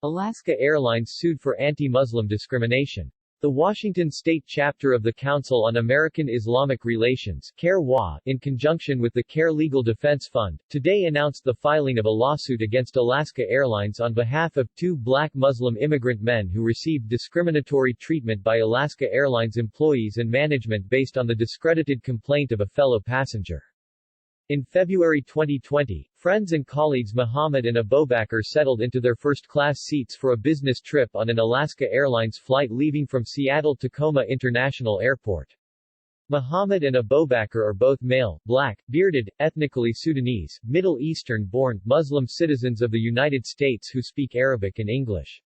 Alaska Airlines sued for anti-Muslim discrimination. The Washington State chapter of the Council on American Islamic Relations (CARE-WA), in conjunction with the CARE Legal Defense Fund, today announced the filing of a lawsuit against Alaska Airlines on behalf of two black Muslim immigrant men who received discriminatory treatment by Alaska Airlines employees and management based on the discredited complaint of a fellow passenger. In February 2020, friends and colleagues Muhammad and Abubakar settled into their first-class seats for a business trip on an Alaska Airlines flight leaving from Seattle-Tacoma International Airport. Muhammad and Abubakar are both male, black, bearded, ethnically Sudanese, Middle Eastern-born, Muslim citizens of the United States who speak Arabic and English.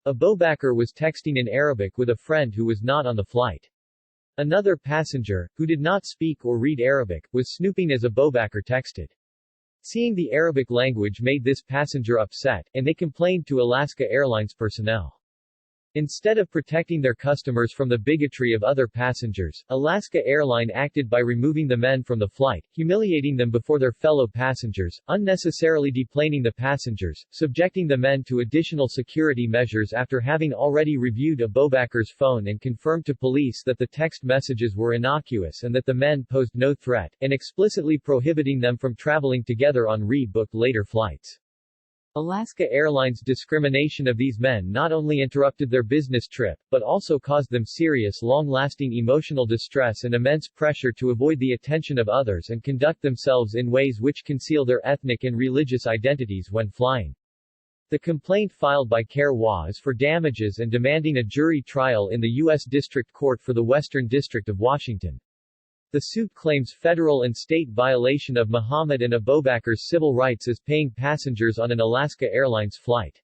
Abubakar was texting in Arabic with a friend who was not on the flight. Another passenger, who did not speak or read Arabic, was snooping as Abubakar texted. Seeing the Arabic language made this passenger upset, and they complained to Alaska Airlines personnel. Instead of protecting their customers from the bigotry of other passengers, Alaska Airlines acted by removing the men from the flight, humiliating them before their fellow passengers, unnecessarily deplaning the passengers, subjecting the men to additional security measures after having already reviewed Abubakar's phone and confirmed to police that the text messages were innocuous and that the men posed no threat, and explicitly prohibiting them from traveling together on re-booked later flights. Alaska Airlines' discrimination of these men not only interrupted their business trip, but also caused them serious long-lasting emotional distress and immense pressure to avoid the attention of others and conduct themselves in ways which conceal their ethnic and religious identities when flying. The complaint filed by CARE-WA is for damages and demanding a jury trial in the U.S. District Court for the Western District of Washington. The suit claims federal and state violation of Muhammad and Abubakar's civil rights as paying passengers on an Alaska Airlines flight.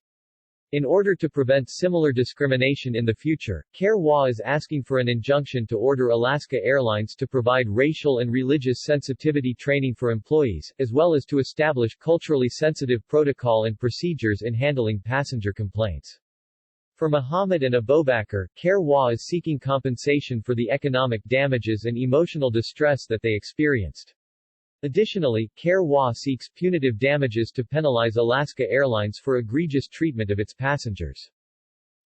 In order to prevent similar discrimination in the future, CARE-WA is asking for an injunction to order Alaska Airlines to provide racial and religious sensitivity training for employees, as well as to establish culturally sensitive protocol and procedures in handling passenger complaints. For Muhammad and Abubakar, CARE-WA is seeking compensation for the economic damages and emotional distress that they experienced. Additionally, CARE-WA seeks punitive damages to penalize Alaska Airlines for egregious treatment of its passengers.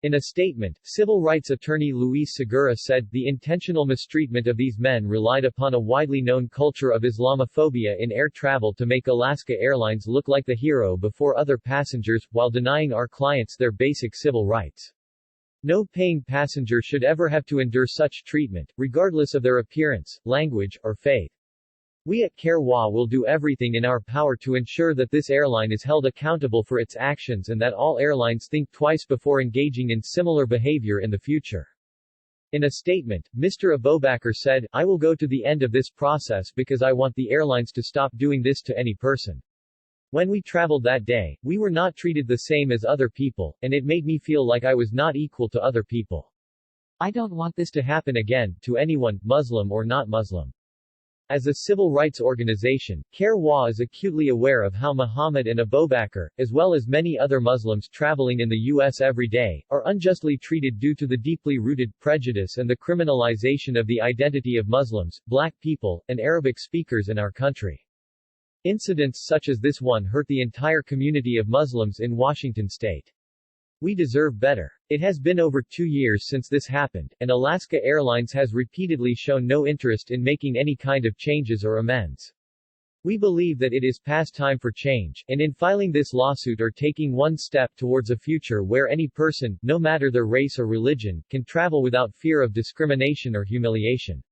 In a statement, civil rights attorney Luis Segura said, "The intentional mistreatment of these men relied upon a widely known culture of Islamophobia in air travel to make Alaska Airlines look like the hero before other passengers, while denying our clients their basic civil rights. No paying passenger should ever have to endure such treatment, regardless of their appearance, language, or faith. We at CARE-WA will do everything in our power to ensure that this airline is held accountable for its actions and that all airlines think twice before engaging in similar behavior in the future." In a statement, Mr. Abubakar said, "I will go to the end of this process because I want the airlines to stop doing this to any person. When we traveled that day, we were not treated the same as other people, and it made me feel like I was not equal to other people. I don't want this to happen again, to anyone, Muslim or not Muslim." As a civil rights organization, CARE-WA is acutely aware of how Muhammad and Abubakar, as well as many other Muslims traveling in the U.S. every day, are unjustly treated due to the deeply rooted prejudice and the criminalization of the identity of Muslims, black people, and Arabic speakers in our country. Incidents such as this one hurt the entire community of Muslims in Washington state. We deserve better. It has been over 2 years since this happened, and Alaska Airlines has repeatedly shown no interest in making any kind of changes or amends. We believe that it is past time for change, and in filing this lawsuit are taking one step towards a future where any person, no matter their race or religion, can travel without fear of discrimination or humiliation.